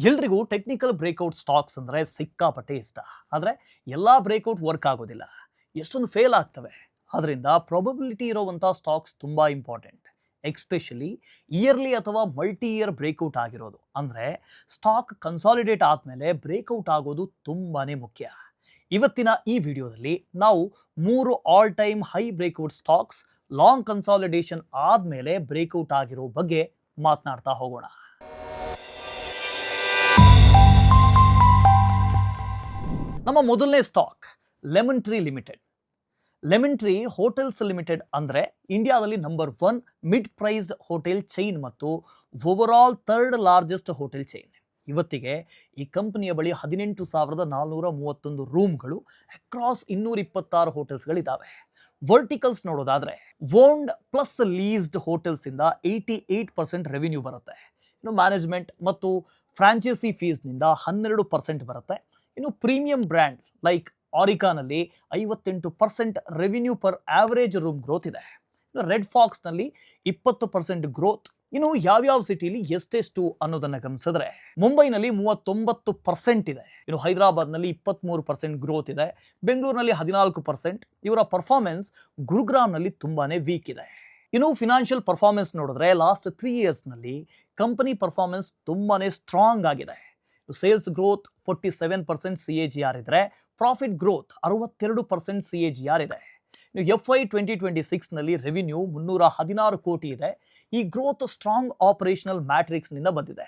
ಎಲ್ರಿಗೂ technical breakout stocks ಅಂದರೆ ಸಿಕ್ಕಾಪಟ್ಟೆ ಇಷ್ಟ. ಆದರೆ ಎಲ್ಲ ಬ್ರೇಕ್ಔಟ್ ವರ್ಕ್ ಆಗೋದಿಲ್ಲ, ಎಷ್ಟೊಂದು ಫೇಲ್ ಆಗ್ತವೆ. ಆದ್ದರಿಂದ ಪ್ರಾಬಬಿಲಿಟಿ ಇರುವಂಥ ಸ್ಟಾಕ್ಸ್ ತುಂಬ ಇಂಪಾರ್ಟೆಂಟ್, ಎಕ್ಸ್ಪೆಷಲಿ ಇಯರ್ಲಿ ಅಥವಾ ಮಲ್ಟಿ ಇಯರ್ ಬ್ರೇಕ್ಔಟ್ ಆಗಿರೋದು. ಅಂದರೆ ಸ್ಟಾಕ್ ಕನ್ಸಾಲಿಡೇಟ್ ಆದಮೇಲೆ ಬ್ರೇಕ್ಔಟ್ ಆಗೋದು ತುಂಬಾ ಮುಖ್ಯ. ಇವತ್ತಿನ ಈ ವಿಡಿಯೋದಲ್ಲಿ ನಾವು 3 all time high breakout stocks long consolidation ಆದಮೇಲೆ ಬ್ರೇಕ್ಔಟ್ ಆಗಿರೋ ಬಗ್ಗೆ ಮಾತನಾಡ್ತಾ ಹೋಗೋಣ. ನಮ್ಮ ಮೊದಲನೇ stock Lemon Tree Limited. Lemon Tree Hotels Limited ಅಂದರೆ ಇಂಡಿಯಾದಲ್ಲಿ number 1 mid priced hotel chain ಮತ್ತು overall 3rd largest hotel chain. ಇವತ್ತಿಗೆ ಈ ಕಂಪನಿಯ ಬಳಿ 18,431 ರೂಮ್ಗಳು ಅಕ್ರಾಸ್ 226 ಹೋಟೆಲ್ಸ್ಗಳಿದ್ದಾವೆ. ವರ್ಟಿಕಲ್ಸ್ ನೋಡೋದಾದ್ರೆ ಓನ್ಡ್ ಪ್ಲಸ್ ಲೀಸ್ಡ್ ಹೋಟೆಲ್ಸ್ ಇಂದ 88% ರೆವಿನ್ಯೂ ಬರುತ್ತೆ. ಇನ್ನು ಮ್ಯಾನೇಜ್ಮೆಂಟ್ ಮತ್ತು ಫ್ರಾಂಚೈಸಿ ಫೀಸ್ನಿಂದ 12% ಬರುತ್ತೆ. ಇನ್ನು ಪ್ರೀಮಿಯಂ ಬ್ರ್ಯಾಂಡ್ ಲೈಕ್ ಆರಿಕಾನಲ್ಲಿ 58% revenue per average room growth ಇದೆ. ಇನ್ನು ರೆಡ್ ಫಾಕ್ಸ್ನಲ್ಲಿ 20% ಗ್ರೋತ್. ಇನ್ನು ಯಾವ್ಯಾವ ಸಿಟಿಲಿ ಎಷ್ಟೆಷ್ಟು ಅನ್ನೋದನ್ನು ಗಮನಿಸಿದ್ರೆ ಮುಂಬೈನಲ್ಲಿ 39% ಇದೆ. ಇನ್ನು ಹೈದರಾಬಾದ್ನಲ್ಲಿ 23% ಗ್ರೋತ್ ಇದೆ. ಬೆಂಗಳೂರಿನಲ್ಲಿ 14%. ಇವರ ಪರ್ಫಾರ್ಮೆನ್ಸ್ ಗುರುಗ್ರಾಮ್ನಲ್ಲಿ ತುಂಬಾನೇ ವೀಕ್ ಇದೆ. ಇನ್ನು ಫಿನಾನ್ಷಿಯಲ್ ಪರ್ಫಾರ್ಮೆನ್ಸ್ ನೋಡಿದ್ರೆ ಲಾಸ್ಟ್ 3 ಇಯರ್ಸ್ನಲ್ಲಿ ಕಂಪನಿ ಪರ್ಫಾರ್ಮೆನ್ಸ್ ತುಂಬಾನೇ ಸ್ಟ್ರಾಂಗ್ ಆಗಿದೆ. ಸೇಲ್ಸ್ ಗ್ರೋತ್ 47% CAGR ಇದ್ರೆ, ಪ್ರಾಫಿಟ್ ಗ್ರೋತ್ 62% CAGR ಇದೆ. FY 2026ನಲ್ಲಿ ರೆವಿನ್ಯೂ 316 ಕೋಟಿ ಇದೆ. ಈ ಗ್ರೋತ್ ಸ್ಟ್ರಾಂಗ್ ಆಪರೇಷನಲ್ ಮ್ಯಾಟ್ರಿಕ್ಸ್ನಿಂದ ಬಂದಿದೆ.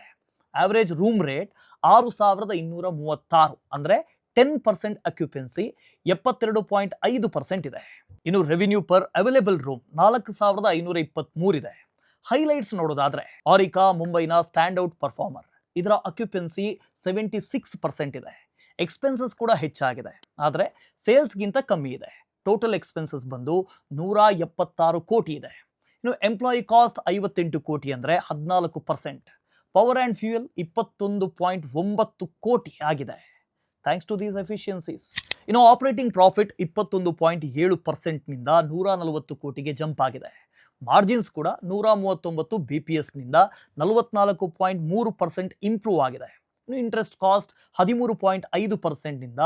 ಆವರೇಜ್ ರೂಮ್ ರೇಟ್ 6,236 ಅಂದರೆ 10% ಅಕ್ಯುಪೆನ್ಸಿ 72.5% ಇದೆ. ಇನ್ನು ರೆವಿನ್ಯೂ ಪರ್ ಅವೈಲೇಬಲ್ ರೂಮ್ 4,523 ಇದೆ. ಹೈಲೈಟ್ಸ್ ನೋಡೋದಾದ್ರೆ ಆರಿಕಾ ಮುಂಬೈನ ಸ್ಟ್ಯಾಂಡ್ ಔಟ್ ಪರ್ಫಾರ್ಮರ್. ಇದರ ಅಕ್ಯುಪೆನ್ಸಿ 76% ಇದೆ. ಎಕ್ಸ್ಪೆನ್ಸಸ್ ಕೂಡ ಹೆಚ್ಚಾಗಿದೆ, ಆದರೆ ಸೇಲ್ಸ್ಗಿಂತ ಕಮ್ಮಿ ಇದೆ. ಟೋಟಲ್ ಎಕ್ಸ್ಪೆನ್ಸಸ್ ಬಂದು 176 ಕೋಟಿ ಇದೆ. ಇನ್ನು ಎಂಪ್ಲಾಯಿ ಕಾಸ್ಟ್ 58 ಕೋಟಿ ಅಂದರೆ 14%. ಪವರ್ ಆ್ಯಂಡ್ ಫ್ಯೂಯಲ್ 21.9 ಕೋಟಿ ಆಗಿದೆ. Thanks to these efficiencies. ಇನ್ನು ಆಪರೇಟಿಂಗ್ ಪ್ರಾಫಿಟ್ 21.7%ನಿಂದ 140 ಕೋಟಿಗೆ ಜಂಪ್ ಆಗಿದೆ. ಮಾರ್ಜಿನ್ಸ್ ಕೂಡ 139 BPSನಿಂದ 44.3% ಇಂಪ್ರೂವ್ ಆಗಿದೆ. ಇನ್ನು ಇಂಟ್ರೆಸ್ಟ್ ಕಾಸ್ಟ್ 13.5%ನಿಂದ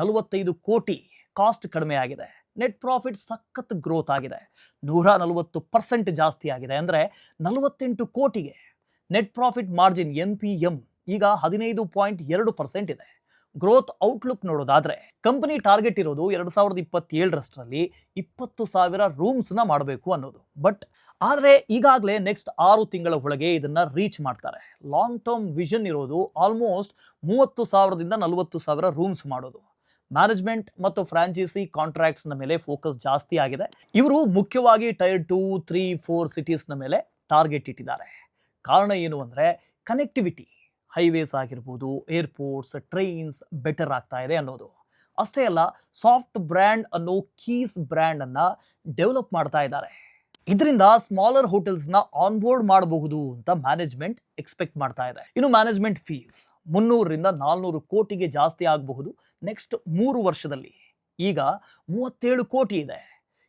45 ಕೋಟಿ ಕಾಸ್ಟ್ ಕಡಿಮೆ ಆಗಿದೆ. ನೆಟ್ ಪ್ರಾಫಿಟ್ ಸಖತ್ ಗ್ರೋತ್ ಆಗಿದೆ, 140% ಜಾಸ್ತಿ ಆಗಿದೆ, ಅಂದರೆ 48 ಕೋಟಿಗೆ. ನೆಟ್ ಪ್ರಾಫಿಟ್ ಮಾರ್ಜಿನ್ NPM ಈಗ 15.2% ಇದೆ. ಗ್ರೋತ್ ಔಟ್ಲುಕ್ ನೋಡೋದಾದ್ರೆ ಕಂಪನಿ ಟಾರ್ಗೆಟ್ ಇರೋದು 2027ರಷ್ಟರಲ್ಲಿ 20,000 ರೂಮ್ಸ್ನ ಮಾಡಬೇಕು ಅನ್ನೋದು. ಆದರೆ ಈಗಾಗಲೇ ನೆಕ್ಸ್ಟ್ 6 ತಿಂಗಳ ಒಳಗೆ ಇದನ್ನ ರೀಚ್ ಮಾಡ್ತಾರೆ. ಲಾಂಗ್ ಟರ್ಮ್ ವಿಷನ್ ಇರೋದು ಆಲ್ಮೋಸ್ಟ್ 30,000ದಿಂದ 40,000 ರೂಮ್ಸ್ ಮಾಡೋದು. ಮ್ಯಾನೇಜ್ಮೆಂಟ್ ಮತ್ತು ಫ್ರಾಂಚೈಸಿ ಕಾಂಟ್ರಾಕ್ಟ್ಸ್ನ ಮೇಲೆ ಫೋಕಸ್ ಜಾಸ್ತಿ ಆಗಿದೆ. ಇವರು ಮುಖ್ಯವಾಗಿ ಟೈರ್ 2, 3, 4 ಸಿಟೀಸ್ನ ಮೇಲೆ ಟಾರ್ಗೆಟ್ ಇಟ್ಟಿದ್ದಾರೆ. ಕಾರಣ ಏನು ಅಂದರೆ ಕನೆಕ್ಟಿವಿಟಿ, ಹೈವೇಸ್ ಆಗಿರ್ಬೋದು, ಏರ್ಪೋರ್ಟ್ಸ್, ಟ್ರೈನ್ಸ್ ಬೆಟರ್ ಆಗ್ತಾ ಇದೆ ಅನ್ನೋದು. ಅಷ್ಟೇ ಅಲ್ಲ, ಸಾಫ್ಟ್ ಬ್ರ್ಯಾಂಡ್ ಅನ್ನೋ ಕೀಸ್ ಬ್ರ್ಯಾಂಡ್ ಅನ್ನ ಡೆವಲಪ್ ಮಾಡ್ತಾ ಇದ್ದಾರೆ. ಇದರಿಂದ ಸ್ಮಾಲರ್ ಹೋಟೆಲ್ಸ್ನ ಆನ್ಬೋರ್ಡ್ ಮಾಡಬಹುದು ಅಂತ ಮ್ಯಾನೇಜ್ಮೆಂಟ್ ಎಕ್ಸ್ಪೆಕ್ಟ್ ಮಾಡ್ತಾ ಇದೆ. ಇನ್ನು ಮ್ಯಾನೇಜ್ಮೆಂಟ್ ಫೀಸ್ 300ರಿಂದ 400 ಕೋಟಿಗೆ ಜಾಸ್ತಿ ಆಗಬಹುದು ನೆಕ್ಸ್ಟ್ 3 ವರ್ಷದಲ್ಲಿ. ಈಗ 37 ಕೋಟಿ ಇದೆ.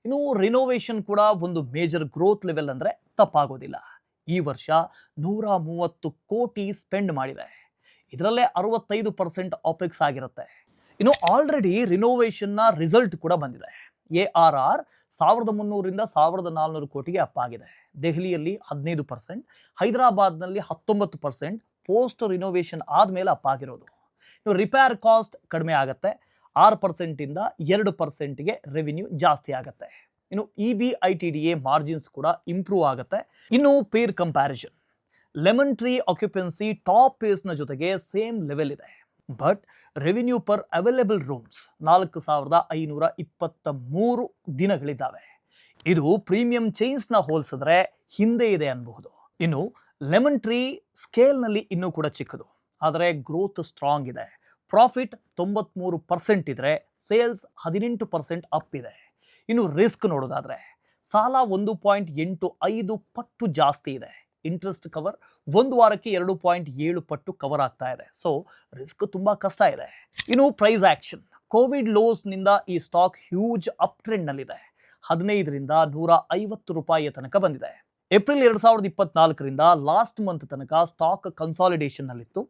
ಇನ್ನು ರಿನೋವೇಷನ್ ಕೂಡ ಒಂದು ಮೇಜರ್ ಗ್ರೋತ್ ಲೆವೆಲ್ ಅಂದರೆ ತಪ್ಪಾಗೋದಿಲ್ಲ. ಈ ವರ್ಷ 130 ಕೋಟಿ ಸ್ಪೆಂಡ್ ಮಾಡಿದೆ. ಇದರಲ್ಲೇ 65% ಆಪೆಕ್ಸ್ ಆಗಿರುತ್ತೆ. ಇನ್ನು ಆಲ್ರೆಡಿ ರಿನೋವೇಷನ್ನ ರಿಸಲ್ಟ್ ಕೂಡ ಬಂದಿದೆ. ARR 1,300ರಿಂದ 1,400 ಕೋಟಿಗೆ ಅಪ್ ಆಗಿದೆ. ದೆಹಲಿಯಲ್ಲಿ 15%, ಹೈದರಾಬಾದ್ನಲ್ಲಿ 19% ಪೋಸ್ಟ್ ರಿನೋವೇಷನ್ ಆದಮೇಲೆ ಅಪ್ ಆಗಿರೋದು. ಇನ್ನು ರಿಪೇರ್ ಕಾಸ್ಟ್ ಕಡಿಮೆ ಆಗುತ್ತೆ, 6%ಇಂದ 2%ಗೆ ರೆವಿನ್ಯೂ ಜಾಸ್ತಿ ಆಗುತ್ತೆ. ಇನ್ನು EBITDA ಮಾರ್ಜಿನ್ಸ್ ಕೂಡ ಇಂಪ್ರೂವ್ ಆಗುತ್ತೆ. ಇನ್ನು peer comparison, Lemon Tree occupancy top ಪೇರ್ಸ್ನ ಜೊತೆಗೆ ಸೇಮ್ ಲೆವೆಲ್ ಇದೆ. But revenue per available rooms 4,523 ದಿನಗಳಿದ್ದಾವೆ. ಇದು ಪ್ರೀಮಿಯಂ ಚೈನ್ಸ್ನ ಹೋಲಿಸಿದ್ರೆ ಹಿಂದೆ ಇದೆ ಅನ್ಬಹುದು. ಇನ್ನು ಲೆಮನ್ ಟ್ರೀ ಸ್ಕೇಲ್ನಲ್ಲಿ ಇನ್ನೂ ಕೂಡ ಚಿಕ್ಕದು, ಆದರೆ ಗ್ರೋತ್ ಸ್ಟ್ರಾಂಗ್ ಇದೆ. ಪ್ರಾಫಿಟ್ 93% ಇದ್ರೆ, ಸೇಲ್ಸ್ 18% ಅಪ್ ಇದೆ. ಇನ್ನು ರಿಸ್ಕ್ ನೋಡೋದಾದ್ರೆ ಸಾಲ 1.85 ಪಟ್ಟು ಜಾಸ್ತಿ ಇದೆ. ಇಂಟ್ರೆಸ್ಟ್ ಕವರ್ 1 ವಾರಕ್ಕೆ 2.7 ಪಟ್ಟು ಕವರ್ ಆಗ್ತಾ ಇದೆ. ಸೊ ರಿಸ್ಕ್ ತುಂಬಾ ಕಷ್ಟ ಇದೆ. ಇನ್ನು ಪ್ರೈಸ್ ಆಕ್ಷನ್, ಕೋವಿಡ್ ಲೋಸ್ನಿಂದ ಈ ಸ್ಟಾಕ್ ಹ್ಯೂಜ್ ಅಪ್ ಟ್ರೆಂಡ್ನಲ್ಲಿದೆ. 15ರಿಂದ 150 ರೂಪಾಯಿಯ ತನಕ ಬಂದಿದೆ. ಏಪ್ರಿಲ್ 2024ರಿಂದ ಲಾಸ್ಟ್ ಮಂತ್ ತನಕ ಸ್ಟಾಕ್ ಕನ್ಸಾಲಿಡೇಷನ್ನಲ್ಲಿತ್ತು.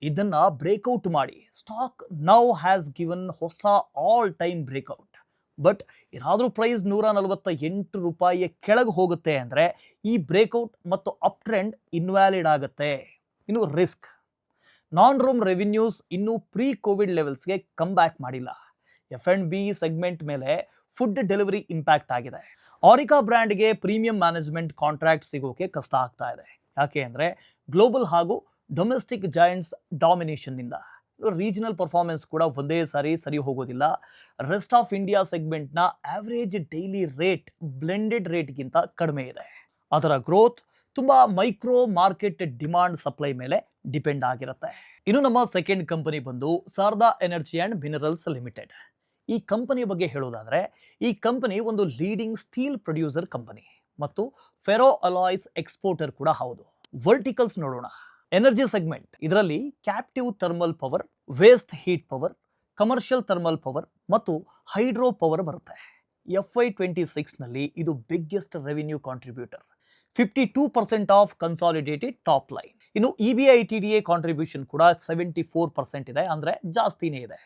ಇದನ್ನ ಬ್ರೇಕ್ಔಟ್ ಮಾಡಿ ಸ್ಟಾಕ್ ನೌ ಹ್ಯಾಸ್ ಗಿವನ್ ಹೊಸ ಆಲ್ ಟೈಮ್ ಬ್ರೇಕ್ಔಟ್. ಬಟ್ ಏನಾದರೂ ಪ್ರೈಸ್ 148 ರೂಪಾಯಿಯ ಕೆಳಗೆ ಹೋಗುತ್ತೆ ಅಂದರೆ ಈ ಬ್ರೇಕ್ಔಟ್ ಮತ್ತು ಅಪ್ ಟ್ರೆಂಡ್ ಇನ್ವ್ಯಾಲಿಡ್ ಆಗುತ್ತೆ. ಇನ್ನು ರಿಸ್ಕ್, ನಾನ್ ರೂಮ್ ರೆವಿನ್ಯೂಸ್ ಇನ್ನೂ ಪ್ರೀ ಕೋವಿಡ್ ಲೆವೆಲ್ಸ್ಗೆ ಕಮ್ ಬ್ಯಾಕ್ ಮಾಡಿಲ್ಲ. F&B ಸೆಗ್ಮೆಂಟ್ ಮೇಲೆ ಫುಡ್ ಡೆಲಿವರಿ ಇಂಪ್ಯಾಕ್ಟ್ ಆಗಿದೆ. ಆರಿಕಾ ಬ್ರ್ಯಾಂಡ್ಗೆ ಪ್ರೀಮಿಯಂ ಮ್ಯಾನೇಜ್ಮೆಂಟ್ ಕಾಂಟ್ರಾಕ್ಟ್ ಸಿಗೋಕೆ ಕಷ್ಟ ಆಗ್ತಾ ಇದೆ. ಯಾಕೆ ಅಂದರೆ ಗ್ಲೋಬಲ್ ಹಾಗೂ ಡೊಮೆಸ್ಟಿಕ್ ಜಾಯಿಂಟ್ಸ್ ಡಾಮಿನೇಷನ್ನಿಂದ. ರೀಜನಲ್ ಪರ್ಫಾರ್ಮೆನ್ಸ್ ಕೂಡ ಒಂದೇ ಸಾರಿ ಸರಿ ಹೋಗೋದಿಲ್ಲ. ರೆಸ್ಟ್ ಆಫ್ ಇಂಡಿಯಾ ಸೆಗ್ಮೆಂಟ್ನ ಆವರೇಜ್ ಡೈಲಿ ರೇಟ್ ಬ್ಲೆಂಡೆಡ್ ರೇಟ್ಗಿಂತ ಕಡಿಮೆ ಇದೆ. ಅದರ ಗ್ರೋತ್ ತುಂಬ ಮೈಕ್ರೋ ಮಾರ್ಕೆಟ್ ಡಿಮಾಂಡ್ ಸಪ್ಲೈ ಮೇಲೆ ಡಿಪೆಂಡ್ ಆಗಿರುತ್ತೆ. ಇನ್ನು ನಮ್ಮ ಸೆಕೆಂಡ್ ಕಂಪನಿ ಬಂದು Sharada energy and minerals limited. ಈ ಕಂಪನಿಯ ಬಗ್ಗೆ ಹೇಳೋದಾದರೆ ಈ ಕಂಪನಿ ಒಂದು ಲೀಡಿಂಗ್ ಸ್ಟೀಲ್ ಪ್ರೊಡ್ಯೂಸರ್ ಕಂಪನಿ ಮತ್ತು ಫೆರೋ ಅಲಾಯ್ಸ್ ಎಕ್ಸ್ಪೋರ್ಟರ್ ಕೂಡ ಹೌದು. ವರ್ಟಿಕಲ್ಸ್ ನೋಡೋಣ. ಎನರ್ಜಿ ಸೆಗ್ಮೆಂಟ್, ಇದರಲ್ಲಿ captive thermal power, waste heat power, commercial thermal power ಮತ್ತು ಹೈಡ್ರೋ ಪವರ್ ಬರುತ್ತೆ. FY26ನಲ್ಲಿ ಇದು biggest revenue contributor, 52% of consolidated top line. ಇನ್ನು EBITDA ಕಾಂಟ್ರಿಬ್ಯೂಷನ್ ಕೂಡ 74% ಇದೆ, ಅಂದರೆ ಜಾಸ್ತಿನೇ ಇದೆ.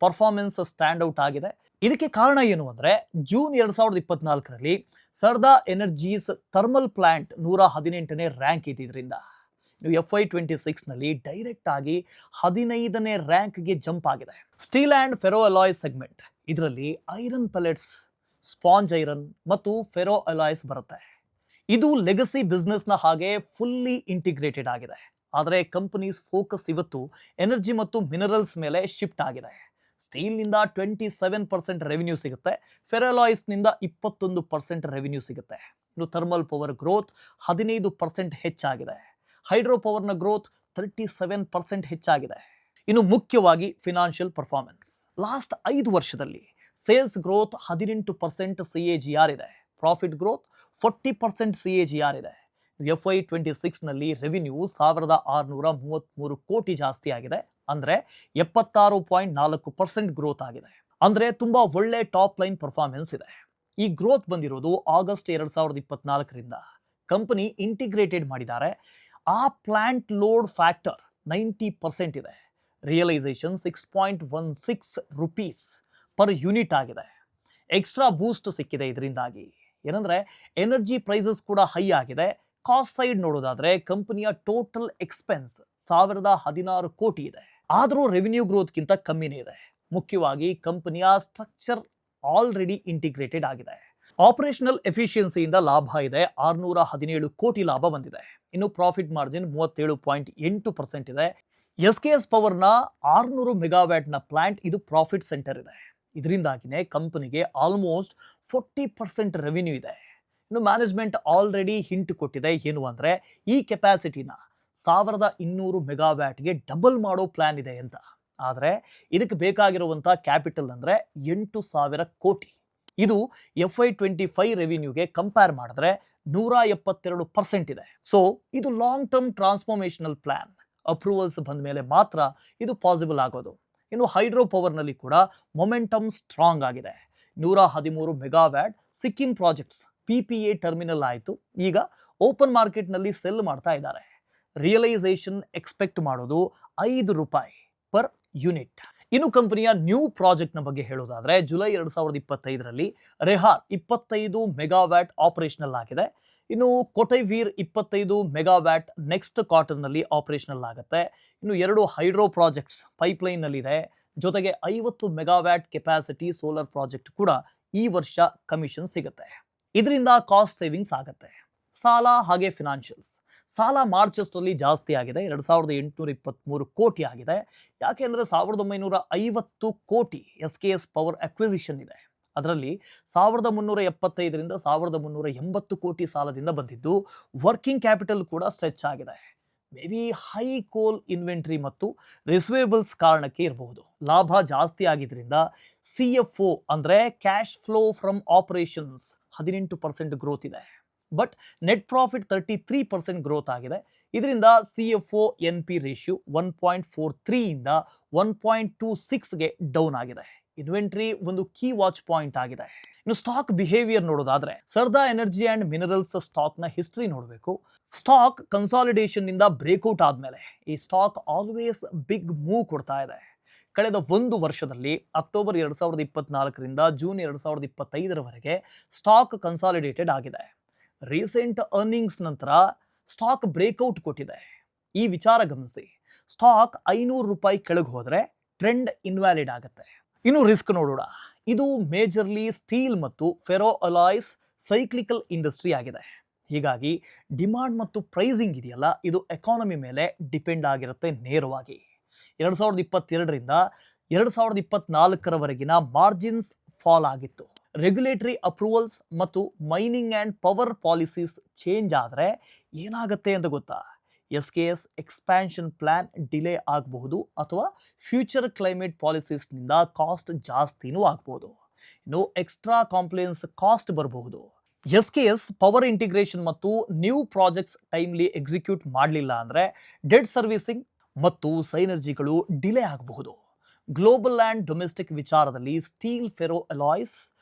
ಪರ್ಫಾರ್ಮೆನ್ಸ್ ಸ್ಟ್ಯಾಂಡ್ ಔಟ್ ಆಗಿದೆ. ಇದಕ್ಕೆ ಕಾರಣ ಏನು ಅಂದರೆ ಜೂನ್ 2024ರಲ್ಲಿ ಶಾರದಾ ಎನರ್ಜೀಸ್ ಥರ್ಮಲ್ ಪ್ಲಾಂಟ್ 118ನೇ ರ್ಯಾಂಕ್ ಇದ್ದಿದ್ರಿಂದ. ನೀವು FY26ನಲ್ಲಿ ಡೈರೆಕ್ಟ್ ಆಗಿ 15ನೇ ರ್ಯಾಂಕ್ಗೆ ಜಂಪ್ ಆಗಿದೆ. Steel and ferro alloys segment, ಇದರಲ್ಲಿ ಐರನ್ ಪೆಲೆಟ್ಸ್, ಸ್ಪಾಂಜ್ ಐರನ್ ಮತ್ತು ಫೆರೋ ಅಲಾಯ್ಸ್ ಬರುತ್ತೆ. ಇದು ಲೆಗಸಿ ಬಿಸ್ನೆಸ್ನ ಹಾಗೆ ಫುಲ್ಲಿ ಇಂಟಿಗ್ರೇಟೆಡ್ ಆಗಿದೆ. ಆದರೆ ಕಂಪನೀಸ್ ಫೋಕಸ್ ಇವತ್ತು ಎನರ್ಜಿ ಮತ್ತು ಮಿನರಲ್ಸ್ ಮೇಲೆ ಶಿಫ್ಟ್ ಆಗಿದೆ. ಸ್ಟೀಲ್ನಿಂದ 27% ರೆವಿನ್ಯೂ ಸಿಗುತ್ತೆ, ಫೆರೋಲಾಯ್ಸ್ನಿಂದ 21% ರೆವಿನ್ಯೂ ಸಿಗುತ್ತೆ. ಇನ್ನು ಥರ್ಮಲ್ ಪವರ್ ಗ್ರೋತ್ 15% ಹೆಚ್ಚಾಗಿದೆ. ಹೈಡ್ರೋ ಪವರ್ನ ಗ್ರೋತ್ 37% ಹೆಚ್ಚಾಗಿದೆ. ಇನ್ನು ಮುಖ್ಯವಾಗಿ ಫಿನಾನ್ಷಿಯಲ್ ಪರ್ಫಾರ್ಮೆನ್ಸ್, ಲಾಸ್ಟ್ 5 ವರ್ಷದಲ್ಲಿ ಸೇಲ್ಸ್ ಗ್ರೋತ್ 18% CAGR ಇದೆ. ಪ್ರಾಫಿಟ್ ಗ್ರೋತ್ 40% CAGR ಇದೆ. FY26ನಲ್ಲಿ ರೆವಿನ್ಯೂ 1633 ಕೋಟಿ ಜಾಸ್ತಿ ಆಗಿದೆ, ಅಂದರೆ 76.4% ಗ್ರೋತ್ ಆಗಿದೆ. ಅಂದರೆ ತುಂಬಾ ಒಳ್ಳೆ ಟಾಪ್ ಲೈನ್ ಪರ್ಫಾರ್ಮೆನ್ಸ್ ಇದೆ. ಈ ಗ್ರೋತ್ ಬಂದಿರೋದು ಆಗಸ್ಟ್ 2024ರಿಂದ. ಕಂಪನಿ ಇಂಟಿಗ್ರೇಟೆಡ್ ಮಾಡಿದ್ದಾರೆ. ಆ ಪ್ಲಾಂಟ್ ಲೋಡ್ ಫ್ಯಾಕ್ಟರ್ 90% ಇದೆ. ರಿಯಲೈಸೇಷನ್ 6.16 ರೂಪೀಸ್ ಪರ್ ಯೂನಿಟ್ ಆಗಿದೆ. ಎಕ್ಸ್ಟ್ರಾ ಬೂಸ್ಟ್ ಸಿಕ್ಕಿದೆ ಇದರಿಂದಾಗಿ. ಏನಂದರೆ ಎನರ್ಜಿ ಪ್ರೈಸಸ್ ಕೂಡ ಹೈ ಆಗಿದೆ. ಕಾಸ್ಟ್ ಸೈಡ್ ನೋಡೋದಾದ್ರೆ ಕಂಪನಿಯ ಟೋಟಲ್ ಎಕ್ಸ್ಪೆನ್ಸ್ 1016 ಕೋಟಿ ಇದೆ. ಆದರೂ ರೆವಿನ್ಯೂ ಗ್ರೋತ್ಗಿಂತ ಕಮ್ಮಿನೇ ಇದೆ. ಮುಖ್ಯವಾಗಿ ಕಂಪನಿಯ ಸ್ಟ್ರಕ್ಚರ್ ಆಲ್ರೆಡಿ ಇಂಟಿಗ್ರೇಟೆಡ್ ಆಗಿದೆ. ಆಪರೇಷನಲ್ ಎಫಿಷಿಯನ್ಸಿಯಿಂದ ಲಾಭ ಇದೆ. 617 ಕೋಟಿ ಲಾಭ ಬಂದಿದೆ. ಇನ್ನು ಪ್ರಾಫಿಟ್ ಮಾರ್ಜಿನ್ 37.8% ಇದೆ. SKS ಪವರ್ನ 600 ಮೆಗಾವ್ಯಾಟ್ನ ಪ್ಲಾಂಟ್, ಇದು ಪ್ರಾಫಿಟ್ ಸೆಂಟರ್ ಇದೆ. ಇದರಿಂದಾಗಿನೇ ಕಂಪನಿಗೆ ಆಲ್ಮೋಸ್ಟ್ 40% ರೆವಿನ್ಯೂ ಇದೆ. ಇನ್ನು ಮ್ಯಾನೇಜ್ಮೆಂಟ್ ಆಲ್ರೆಡಿ ಹಿಂಟ್ ಕೊಟ್ಟಿದೆ, ಏನು ಅಂದರೆ ಈ ಕೆಪಾಸಿಟಿನ 1200 ಮೆಗಾವ್ಯಾಟ್ಗೆ ಡಬಲ್ ಮಾಡೋ ಪ್ಲಾನ್ ಇದೆ ಅಂತ. ಆದರೆ ಇದಕ್ಕೆ ಬೇಕಾಗಿರುವಂಥ ಕ್ಯಾಪಿಟಲ್ ಅಂದರೆ 8000 ಕೋಟಿ. ಇದು FY25 ರೆವಿನ್ಯೂಗೆ ಕಂಪೇರ್ ಮಾಡಿದ್ರೆ 172% ಇದೆ. ಸೊ ಇದು long term transformational plan. Approvals ಬಂದ ಮೇಲೆ ಮಾತ್ರ ಇದು ಪಾಸಿಬಲ್ ಆಗೋದು. ಇನ್ನು ಹೈಡ್ರೋ ಪವರ್ನಲ್ಲಿ ಕೂಡ ಮೊಮೆಂಟಮ್ ಸ್ಟ್ರಾಂಗ್ ಆಗಿದೆ. 113 megawatt Sikkim projects PPA terminal ಆಯಿತು. ಈಗ ಓಪನ್ ಮಾರ್ಕೆಟ್ನಲ್ಲಿ ಸೆಲ್ ಮಾಡ್ತಾ ಇದ್ದಾರೆ. ರಿಯಲೈಸೇಷನ್ ಎಕ್ಸ್ಪೆಕ್ಟ್ ಮಾಡೋದು 5 ರೂಪಾಯಿ ಪರ್ ಯೂನಿಟ್. ಇನ್ನು ಕಂಪನಿಯ ನ್ಯೂ ಪ್ರಾಜೆಕ್ಟ್ನ ಬಗ್ಗೆ ಹೇಳೋದಾದ್ರೆ ಜುಲೈ 2025ರಲ್ಲಿ ರೆಹಾರ್ 25 ಮೆಗಾವ್ಯಾಟ್ ಆಪರೇಷನಲ್ ಆಗಿದೆ. ಇನ್ನು ಕೊಟೈವೀರ್ 25 ಮೆಗಾವ್ಯಾಟ್ ನೆಕ್ಸ್ಟ್ ಕ್ವಾರ್ಟರ್ನಲ್ಲಿ ಆಪರೇಷನಲ್ ಆಗುತ್ತೆ. ಇನ್ನು 2 ಹೈಡ್ರೋ ಪ್ರಾಜೆಕ್ಟ್ಸ್ ಪೈಪ್ಲೈನ್ನಲ್ಲಿದೆ. ಜೊತೆಗೆ 50 ಮೆಗಾವ್ಯಾಟ್ ಕೆಪಾಸಿಟಿ ಸೋಲಾರ್ ಪ್ರಾಜೆಕ್ಟ್ ಕೂಡ ಈ ವರ್ಷ ಕಮಿಷನ್ ಸಿಗುತ್ತೆ. ಇದರಿಂದ ಕಾಸ್ಟ್ ಸೇವಿಂಗ್ಸ್ ಆಗುತ್ತೆ. ಸಾಲ ಹಾಗೆ ಫಿನಾನ್ಷಿಯಲ್ಸ್. ಸಾಲ ಮಾರ್ಚ್ ಅಷ್ಟರಲ್ಲಿ ಜಾಸ್ತಿ ಆಗಿದೆ, 2823 ಕೋಟಿ ಆಗಿದೆ. ಯಾಕೆಂದರೆ 1950 ಕೋಟಿ SKS ಪವರ್ ಅಕ್ವಿಸಿಷನ್ ಇದೆ. ಅದರಲ್ಲಿ 1375ರಿಂದ 1380 ಕೋಟಿ ಸಾಲದಿಂದ ಬಂದಿದ್ದು. ವರ್ಕಿಂಗ್ ಕ್ಯಾಪಿಟಲ್ ಕೂಡ ಸ್ಟ್ರೆಚ್ ಆಗಿದೆ. ಮೇ ಬಿ ಹೈ ಕೋಲ್ ಇನ್ವೆಂಟ್ರಿ ಮತ್ತು ರಿಸೀವೇಬಲ್ಸ್ ಕಾರಣಕ್ಕೆ ಇರಬಹುದು. ಲಾಭ ಜಾಸ್ತಿ ಆಗಿದ್ರಿಂದ CFO ಅಂದರೆ cash flow from operations 18% growth ಇದೆ. ಬಟ್ ನೆಟ್ ಪ್ರಾಫಿಟ್ 33% ಗ್ರೋತ್ ಆಗಿದೆ. ಇದರಿಂದ CFO NP ರೇಷಿಯೋ 1.43 ಇಂದ 1.26ಗೆ ಡೌನ್ ಆಗಿದೆ. ಇನ್ವೆಂಟರಿ ಒಂದು ಕೀ ವಾಚ್ ಪಾಯಿಂಟ್ ಆಗಿದೆ. ಇನ್ನು ಸ್ಟಾಕ್ ಬಿಹೇವಿಯರ್ ನೋಡೋದಾದ್ರೆ Sardar energy and minerals stock ನ ಹಿಸ್ಟ್ರಿ ನೋಡಬೇಕು. ಸ್ಟಾಕ್ ಕನ್ಸಾಲಿಡೇಷನ್ ನಿಂದ ಬ್ರೇಕ್ಔಟ್ ಆದ್ಮೇಲೆ ಈ ಸ್ಟಾಕ್ ಆಲ್ವೇಸ್ ಬಿಗ್ ಮೂವ್ ಕೊಡ್ತಾ ಇದೆ. ಕಳೆದ ಒಂದು ವರ್ಷದಲ್ಲಿ ಅಕ್ಟೋಬರ್ 2024ರಿಂದ ಜೂನ್ 2025ರವರೆಗೆ ಸ್ಟಾಕ್ ಕನ್ಸಾಲಿಡೇಟೆಡ್ ಆಗಿದೆ. ರೀಸೆಂಟ್ ಅರ್ನಿಂಗ್ಸ್ ನಂತರ ಸ್ಟಾಕ್ ಬ್ರೇಕ್ಔಟ್ ಕೊಟ್ಟಿದೆ. ಈ ವಿಚಾರ ಗಮನಿಸಿ. ಸ್ಟಾಕ್ 500 ರೂಪಾಯಿ ಕೆಳಗೆ ಹೋದ್ರೆ ಟ್ರೆಂಡ್ ಇನ್ವ್ಯಾಲಿಡ್ ಆಗುತ್ತೆ. ಇನ್ನು ರಿಸ್ಕ್ ನೋಡೋಣ. ಇದು ಮೇಜರ್ಲಿ ಸ್ಟೀಲ್ ಮತ್ತು ಫೆರೋ ಅಲಾಯ್ಸ್ ಸೈಕ್ಲಿಕಲ್ ಇಂಡಸ್ಟ್ರಿ ಆಗಿದೆ. ಹೀಗಾಗಿ ಡಿಮಾಂಡ್ ಮತ್ತು ಪ್ರೈಸಿಂಗ್ ಇದೆಯಲ್ಲ, ಇದು ಎಕಾನಮಿ ಮೇಲೆ ಡಿಪೆಂಡ್ ಆಗಿರುತ್ತೆ ನೇರವಾಗಿ. 2022ರಿಂದ 2024ರವರೆಗಿನ ಮಾರ್ಜಿನ್ಸ್ ಫಾಲ್ ಆಗಿತ್ತು. ರೆಗ್ಯುಲೇಟರಿ ಅಪ್ರೂವಲ್ಸ್ ಮತ್ತು mining and power policies change ಆದರೆ ಏನಾಗುತ್ತೆ ಅಂತ ಗೊತ್ತಾ? SKS ಎಕ್ಸ್ಪ್ಯಾನ್ಷನ್ ಪ್ಲಾನ್ ಡಿಲೇ ಆಗಬಹುದು ಅಥವಾ ಫ್ಯೂಚರ್ ಕ್ಲೈಮೇಟ್ ಪಾಲಿಸೀಸ್ನಿಂದ ಕಾಸ್ಟ್ ಜಾಸ್ತಿನೂ ಆಗಬಹುದು. ಇನ್ನು ಎಕ್ಸ್ಟ್ರಾ ಕಾಂಪ್ಲೈನ್ಸ್ ಕಾಸ್ಟ್ ಬರಬಹುದು. SKS ಪವರ್ ಇಂಟಿಗ್ರೇಷನ್ ಮತ್ತು ನ್ಯೂ ಪ್ರಾಜೆಕ್ಟ್ಸ್ ಟೈಮ್ಲಿ ಎಕ್ಸಿಕ್ಯೂಟ್ ಮಾಡಲಿಲ್ಲ ಅಂದರೆ ಡೆಡ್ ಸರ್ವಿಸಿಂಗ್ ಮತ್ತು ಸೈನರ್ಜಿಗಳು ಡಿಲೇ ಆಗಬಹುದು. ಗ್ಲೋಬಲ್ ಆ್ಯಂಡ್ ಡೊಮೆಸ್ಟಿಕ್ ವಿಚಾರದಲ್ಲಿ ಸ್ಟೀಲ್ ಫೆರೋ ಅಲಾಯ್ಸ್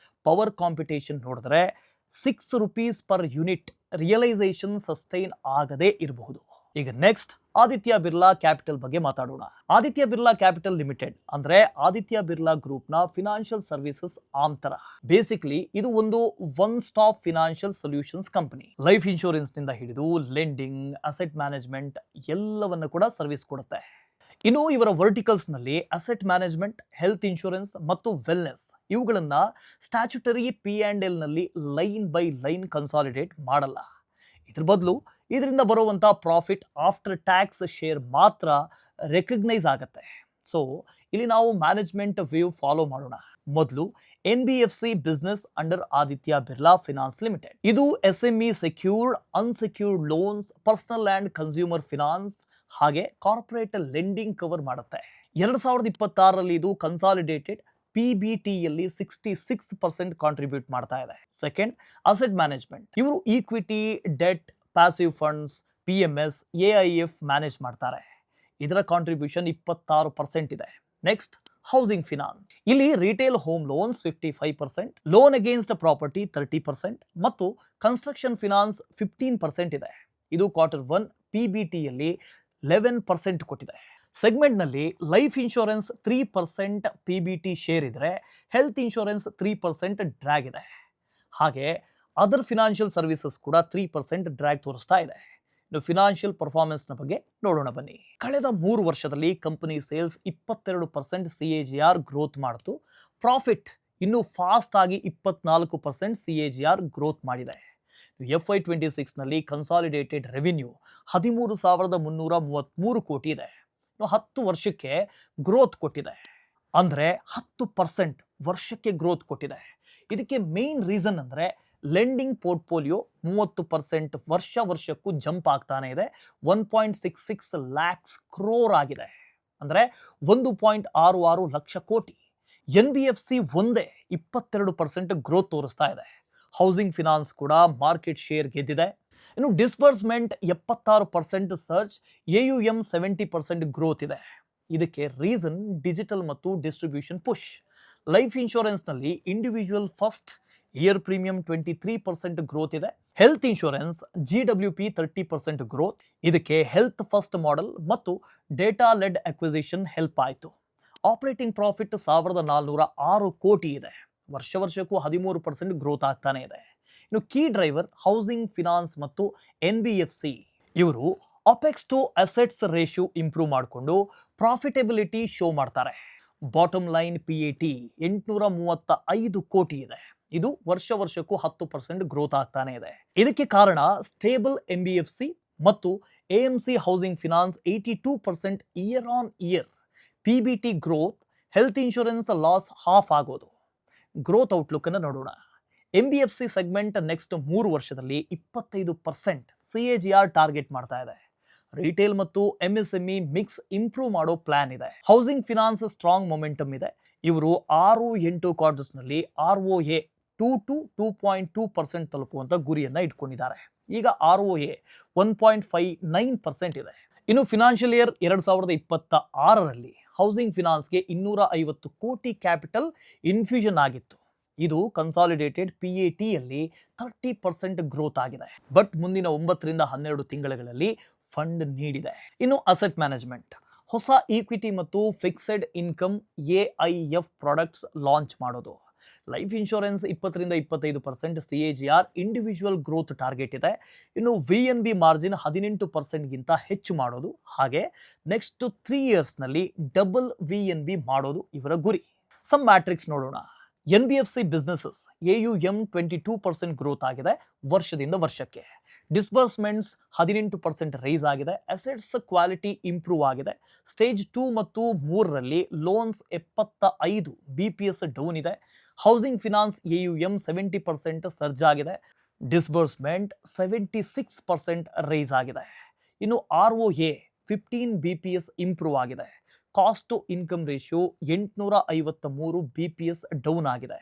ಪವರ್ ಕಾಂಪಿಟೇಷನ್ ನೋಡಿದ್ರೆ ₹6 ಪರ್ ಯೂನಿಟ್ ರಿಯಲೈಸೇಷನ್ ಸಸ್ಟೈನ್ ಆಗದೇ ಇರಬಹುದು. ಈಗ ನೆಕ್ಸ್ಟ್ ಆದಿತ್ಯ ಬಿರ್ಲಾ ಕ್ಯಾಪಿಟಲ್ ಬಗ್ಗೆ ಮಾತಾಡೋಣ. ಆದಿತ್ಯ ಬಿರ್ಲಾ ಕ್ಯಾಪಿಟಲ್ ಲಿಮಿಟೆಡ್ ಅಂದ್ರೆ ಆದಿತ್ಯ ಬಿರ್ಲಾ ಗ್ರೂಪ್ ನ ಫಿನಾನ್ಷಿಯಲ್ ಸರ್ವಿಸಸ್ ಆರ್ಮ್ ತರ. ಬೇಸಿಕಲಿ ಇದು ಒಂದು one stop financial solutions company. Life insurance ನಿಂದ ಹಿಡಿದು ಲೆಂಡಿಂಗ್, ಅಸೆಟ್ ಮ್ಯಾನೇಜ್ಮೆಂಟ್ ಎಲ್ಲವನ್ನು ಕೂಡ ಸರ್ವಿಸ್ ಕೊಡುತ್ತೆ. ಇನ್ನು ಇವರ ವರ್ಟಿಕಲ್ಸ್ ನಲ್ಲಿ ಅಸೆಟ್ ಮ್ಯಾನೇಜ್ಮೆಂಟ್, ಹೆಲ್ತ್ ಇನ್ಶೂರೆನ್ಸ್ ಮತ್ತು ವೆಲ್ನೆಸ್ ಇವುಗಳನ್ನ ಸ್ಟ್ಯಾಚ್ಯುಟರಿ P&L ನಲ್ಲಿ ಲೈನ್ ಬೈ ಲೈನ್ ಕನ್ಸಾಲಿಡೇಟ್ ಮಾಡಲ್ಲ. ಇದ್ರ ಬದಲು ಇದರಿಂದ ಬರುವಂಥ ಪ್ರಾಫಿಟ್ ಆಫ್ಟರ್ ಟ್ಯಾಕ್ಸ್ ಶೇರ್ ಮಾತ್ರ ರೆಕಗ್ನೈಸ್ ಆಗುತ್ತೆ. ಸೊ ಇಲ್ಲಿ ನಾವು ಮ್ಯಾನೇಜ್ಮೆಂಟ್ ವ್ಯೂ ಫಾಲೋ ಮಾಡೋಣ. ಮೊದಲು NBFC business under Aditya Birla Finance Limited. ಇದು SME secured, unsecured loans, personal and consumer finance ಹಾಗೆ ಕಾರ್ಪೊರೇಟ್ ಲೆಂಡಿಂಗ್ ಕವರ್ ಮಾಡುತ್ತೆ. 2026ರಲ್ಲಿ ಇದು ಕನ್ಸಾಲಿಡೇಟೆಡ್ PBTಯಲ್ಲಿ 66% ಕಾಂಟ್ರಿಬ್ಯೂಟ್ ಮಾಡ್ತಾ ಇದೆ. Second, asset management. ಇವರು equity, debt, passive funds, PMS, AIF manage ಮಾಡ್ತಾರೆ. ಇದರ ಕಾಂಟ್ರಿಬ್ಯೂಷನ್ 26% ಇದೆ. Next, housing finance. ಇಲ್ಲಿ retail home loans 55%, loan against property 30% ಮತ್ತು ಕನ್ಸ್ಟ್ರಕ್ಷನ್ ಫಿನಾನ್ಸ್ 15% ಇದೆ. ಇದು Q1 PBTಯಲ್ಲಿ 11% ಕೊಟ್ಟಿದೆ. ಸೆಗ್ಮೆಂಟ್ ನಲ್ಲಿ ಲೈಫ್ ಇನ್ಶೂರೆನ್ಸ್ 3% PBT ಶೇರ್ ಇದ್ರೆ ಹೆಲ್ತ್ ಇನ್ಶೂರೆನ್ಸ್ 3% ಡ್ರ್ಯಾಗ್ ಇದೆ. ಹಾಗೆ ಅದರ್ ಫಿನಾನ್ಷಿಯಲ್ ಸರ್ವಿಸಸ್ ಕೂಡ 3% ಡ್ರ್ಯಾಗ್ ತೋರಿಸ್ತಾ ಇದೆ. ಇನ್ನು ಫಿನಾನ್ಷಿಯಲ್ ಪರ್ಫಾರ್ಮೆನ್ಸ್ನ ಬಗ್ಗೆ ನೋಡೋಣ ಬನ್ನಿ. ಕಳೆದ 3 ವರ್ಷದಲ್ಲಿ ಕಂಪನಿ ಸೇಲ್ಸ್ 22% CAGR ಗ್ರೋತ್ ಮಾಡಿತು. ಪ್ರಾಫಿಟ್ ಇನ್ನೂ ಫಾಸ್ಟ್ ಆಗಿ 24% CAGR ಗ್ರೋತ್ ಮಾಡಿದೆ. FY26 ನಲ್ಲಿ ಕನ್ಸಾಲಿಡೇಟೆಡ್ ರೆವಿನ್ಯೂ 13,333 ಕೋಟಿ ಇದೆ. 10 ವರ್ಷಕ್ಕೆ ಗ್ರೋತ್ ಕೊಟ್ಟಿದೆ. ಅಂದರೆ 10% ವರ್ಷಕ್ಕೆ ಗ್ರೋತ್ ಕೊಟ್ಟಿದೆ. ಇದಕ್ಕೆ ಮೇನ್ ರೀಸನ್ ಅಂದರೆ ಲೆಂಡಿಂಗ್ ಪೋರ್ಟ್ಫೋಲಿಯೋ 30% ವರ್ಷಕ್ಕೂ ಜಂಪ್ ಆಗ್ತಾನೆ ಇದೆ. 1.66 lakhs crore ಆಗಿದೆ. ಅಂದರೆ 1.66 ಲಕ್ಷ ಕೋಟಿ. NBFC ಒಂದೇ 22% ಗ್ರೋತ್ ತೋರಿಸ್ತಾ ಇದೆ. ಹೌಸಿಂಗ್ ಫಿನಾನ್ಸ್ ಕೂಡ ಮಾರ್ಕೆಟ್ ಶೇರ್ ಗೆದ್ದಿದೆ. ಇನ್ನು ಡಿಸ್ಬರ್ಸ್ಮೆಂಟ್ 76% ಸರ್ಜ್, AUM 70% ಗ್ರೋತ್ ಇದೆ. ಇದಕ್ಕೆ ರೀಸನ್ ಡಿಜಿಟಲ್ ಮತ್ತು ಡಿಸ್ಟ್ರಿಬ್ಯೂಷನ್ ಪುಷ್. ಲೈಫ್ ಇನ್ಶೂರೆನ್ಸ್ನಲ್ಲಿ individual first year premium 23% growth ಇದೆ. Health insurance GWP 30% growth. ಇದಕ್ಕೆ ಹೆಲ್ತ್ ಫಸ್ಟ್ ಮಾಡೆಲ್ ಮತ್ತು ಡೇಟಾ ಲೆಡ್ ಅಕ್ವಿಸಿಷನ್ ಹೆಲ್ಪ್ ಆಯಿತು. ಆಪರೇಟಿಂಗ್ ಪ್ರಾಫಿಟ್ 1,406 ಕೋಟಿ ಇದೆ. ವರ್ಷಕ್ಕೂ 13% ಗ್ರೋತ್ ಆಗ್ತಾನೆ ಇದೆ. ಇನ್ನು ಕೀ ಡ್ರೈವರ್ ಹೌಸಿಂಗ್ ಫಿನಾನ್ಸ್ ಮತ್ತು NBFC ಇವರು opex to assets ratio improve ಮಾಡಿಕೊಂಡು ಪ್ರಾಫಿಟಬಿಲಿಟಿ ಶೋ ಮಾಡ್ತಾರೆ. ಬಾಟಮ್ ಲೈನ್ PAT 835 ಕೋಟಿ ಇದೆ. ಇದು ವರ್ಷಕ್ಕೂ 10% ಗ್ರೋತ್ ಆಗ್ತಾನೆ ಇದೆ. ಇದಕ್ಕೆ ಕಾರಣ ಸ್ಟೇಬಲ್ NBFC ಮತ್ತು AMC housing finance 82% year on year PBT growth. Health insurance loss half ಆಗೋದು. ಗ್ರೋತ್ ಔಟ್ಲುಕ್ ಅನ್ನು ನೋಡೋಣ. NBFC ಸೆಗ್ಮೆಂಟ್ ನೆಕ್ಸ್ಟ್ 3 ವರ್ಷದಲ್ಲಿ 25% CAGR ಟಾರ್ಗೆಟ್ ಮಾಡ್ತಾ ಇದೆ. ರಿಟೇಲ್ ಮತ್ತು MSME ಮಿಕ್ಸ್ ಇಂಪ್ರೂವ್ ಮಾಡೋ ಪ್ಲಾನ್ ಇದೆ. ಹೌಸಿಂಗ್ ಫಿನಾನ್ಸ್ ಸ್ಟ್ರಾಂಗ್ ಮೊಮೆಂಟಮ್ ಇದೆ. ಇವರು 6-8 ಕ್ವಾರ್ಟರ್ಸ್ ನಲ್ಲಿ ROA 2.2% ತಲುಪುವಂತ ಗುರಿಯನ್ನ ಇಟ್ಕೊಂಡಿದ್ದಾರೆ. ಈಗ ROA 1.59% ಇದೆ. ಇನ್ನು ಫಿನಾನ್ಷಿಯಲ್ ಇಯರ್ 2026ರಲ್ಲಿ ಹೌಸಿಂಗ್ ಫಿನಾನ್ಸ್ಗೆ 250 ಕೋಟಿ ಕ್ಯಾಪಿಟಲ್ ಇನ್ಫ್ಯೂಷನ್ ಆಗಿತ್ತು. ಇದು ಕನ್ಸಾಲಿಡೇಟೆಡ್ PATಯಲ್ಲಿ 30% ಗ್ರೋತ್ ಆಗಿದೆ. ಬಟ್ ಮುಂದಿನ 9 ರಿಂದ 12 ತಿಂಗಳುಗಳಲ್ಲಿ ಫಂಡ್ ನೀಡಿದೆ. ಇನ್ನು ಅಸೆಟ್ ಮ್ಯಾನೇಜ್ಮೆಂಟ್ ಹೊಸ ಈಕ್ವಿಟಿ ಮತ್ತು fixed income AIF products launch ಮಾಡೋದು. ಲೈಫ್ ಇನ್ಶೂರೆನ್ಸ್ 20 ರಿಂದ 25% CAGR ಇಂಡಿವಿಜುವಲ್ ಗ್ರೋತ್ ಟಾರ್ಗೆಟ್ ಇದೆ. ಇನ್ನು VNB ಮಾರ್ಜಿನ್ 18% ಗಿಂತ ಹೆಚ್ಚು ಮಾಡೋದು, ಹಾಗೆ ನೆಕ್ಸ್ಟ್ 3 ಇಯರ್ಸ್ನಲ್ಲಿ ಡಬಲ್ VNB ಮಾಡೋದು ಇವರ ಗುರಿ. ಸಮ್ ಮ್ಯಾಟ್ರಿಕ್ಸ್ ನೋಡೋಣ. NBFC ಬಿಸ್ನೆಸಸ್ AUM 22% ಗ್ರೋತ್ ಆಗಿದೆ ವರ್ಷದಿಂದ ವರ್ಷಕ್ಕೆ. ಡಿಸ್ಬರ್ಸ್ಮೆಂಟ್ಸ್ 18% ರೈಸ್ ಆಗಿದೆ. ಅಸೆಟ್ಸ್ ಕ್ವಾಲಿಟಿ ಇಂಪ್ರೂವ್ ಆಗಿದೆ. ಸ್ಟೇಜ್ 2 ಮತ್ತು 3ರಲ್ಲಿ ಲೋನ್ಸ್ 75 BPS ಡೌನ್ ಇದೆ. ಹೌಸಿಂಗ್ ಫಿನಾನ್ಸ್ AUM 70% ಸರ್ಜ್ ಆಗಿದೆ. ಡಿಸ್ಬರ್ಸ್ಮೆಂಟ್ 76% ರೈಸ್ ಆಗಿದೆ. ಇನ್ನು ROA 15 BPS ಇಂಪ್ರೂವ್ ಆಗಿದೆ. Cost to income ratio 853 BPS down ಆಗಿದೆ.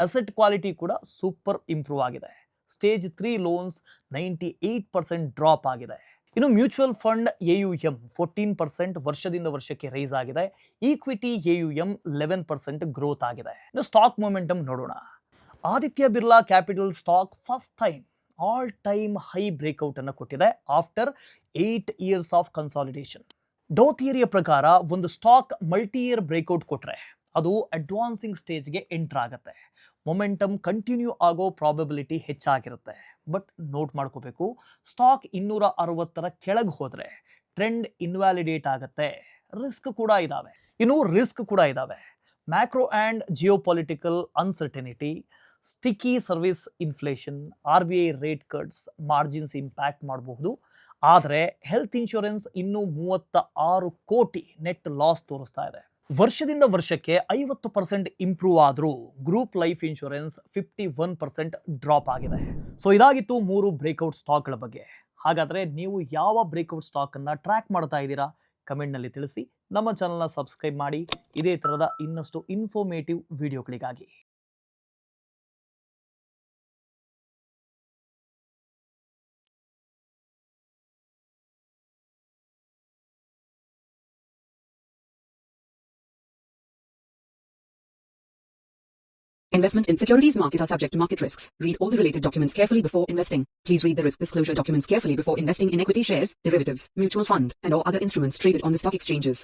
ಅಸೆಟ್ ಕ್ವಾಲಿಟಿ ಕೂಡ ಸೂಪರ್ ಇಂಪ್ರೂವ್ ಆಗಿದೆ. ಸ್ಟೇಜ್ 3 ಲೋನ್ಸ್ 98% ಡ್ರಾಪ್ ಆಗಿದೆ. ಇನ್ನು ಮ್ಯೂಚುವಲ್ ಫಂಡ್ AUM 14% ವರ್ಷದಿಂದ ವರ್ಷಕ್ಕೆ ರೈಸ್ ಆಗಿದೆ. ಈಕ್ವಿಟಿ AUM 11% ಗ್ರೋತ್ ಆಗಿದೆ. ಇನ್ನು ಸ್ಟಾಕ್ ಮೊಮೆಂಟಮ್ ನೋಡೋಣ. Aditya Birla Capital stock first time all time high breakout ಅನ್ನು ಕೊಟ್ಟಿದೆ after 8 years of consolidation. Dow ಥಿಯರಿಯ ಪ್ರಕಾರ ಒಂದು ಸ್ಟಾಕ್ ಮಲ್ಟಿ ಇಯರ್ ಬ್ರೇಕ್ಔಟ್ ಕೊಟ್ರೆ ಅದು ಅಡ್ವಾನ್ಸಿಂಗ್ ಸ್ಟೇಜ್ಗೆ ಎಂಟರ್ ಆಗುತ್ತೆ. ಮೊಮೆಂಟಮ್ ಕಂಟಿನ್ಯೂ ಆಗೋ ಪ್ರಾಬಬಿಲಿಟಿ ಹೆಚ್ಚಾಗಿರುತ್ತೆ. ಬಟ್ ನೋಟ್ ಮಾಡ್ಕೋಬೇಕು, ಸ್ಟಾಕ್ 260 ಕೆಳಗೆ ಹೋದ್ರೆ ಟ್ರೆಂಡ್ ಇನ್ವ್ಯಾಲಿಡೇಟ್ ಆಗುತ್ತೆ. ರಿಸ್ಕ್ ಕೂಡ ಇದಾವೆ. Macro and geopolitical uncertainty, sticky service inflation, RBI rate cuts margins impact ಮಾಡಬಹುದು. ಆದರೆ ಹೆಲ್ತ್ ಇನ್ಶೂರೆನ್ಸ್ ಇನ್ನೂ 36 ಕೋಟಿ ನೆಟ್ ಲಾಸ್ ತೋರಿಸ್ತಾ ಇದೆ. ವರ್ಷದಿಂದ ವರ್ಷಕ್ಕೆ 50% ಇಂಪ್ರೂವ್ ಆದರೂ ಗ್ರೂಪ್ ಲೈಫ್ ಇನ್ಶೂರೆನ್ಸ್ 51% ಡ್ರಾಪ್ ಆಗಿದೆ. ಸೊ ಇದಾಗಿತ್ತು 3 ಬ್ರೇಕ್ಔಟ್ ಸ್ಟಾಕ್ಗಳ ಬಗ್ಗೆ. ಹಾಗಾದರೆ ನೀವು ಯಾವ ಬ್ರೇಕ್ಔಟ್ ಸ್ಟಾಕನ್ನು ಟ್ರ್ಯಾಕ್ ಮಾಡ್ತಾ ಇದ್ದೀರಾ? ಕಮೆಂಟ್ನಲ್ಲಿ ತಿಳಿಸಿ. ನಮ್ಮ ಚಾನಲ್ನ ಸಬ್ಸ್ಕ್ರೈಬ್ ಮಾಡಿ ಇದೇ ಥರದ ಇನ್ನಷ್ಟು ಇನ್ಫಾರ್ಮೇಟಿವ್ ವಿಡಿಯೋಗಳಿಗಾಗಿ. Investment in securities market are subject to market risks. Read all the related documents carefully before investing. Please read the risk disclosure documents carefully before investing in equity shares, derivatives, mutual fund, and or other instruments traded on the stock exchanges.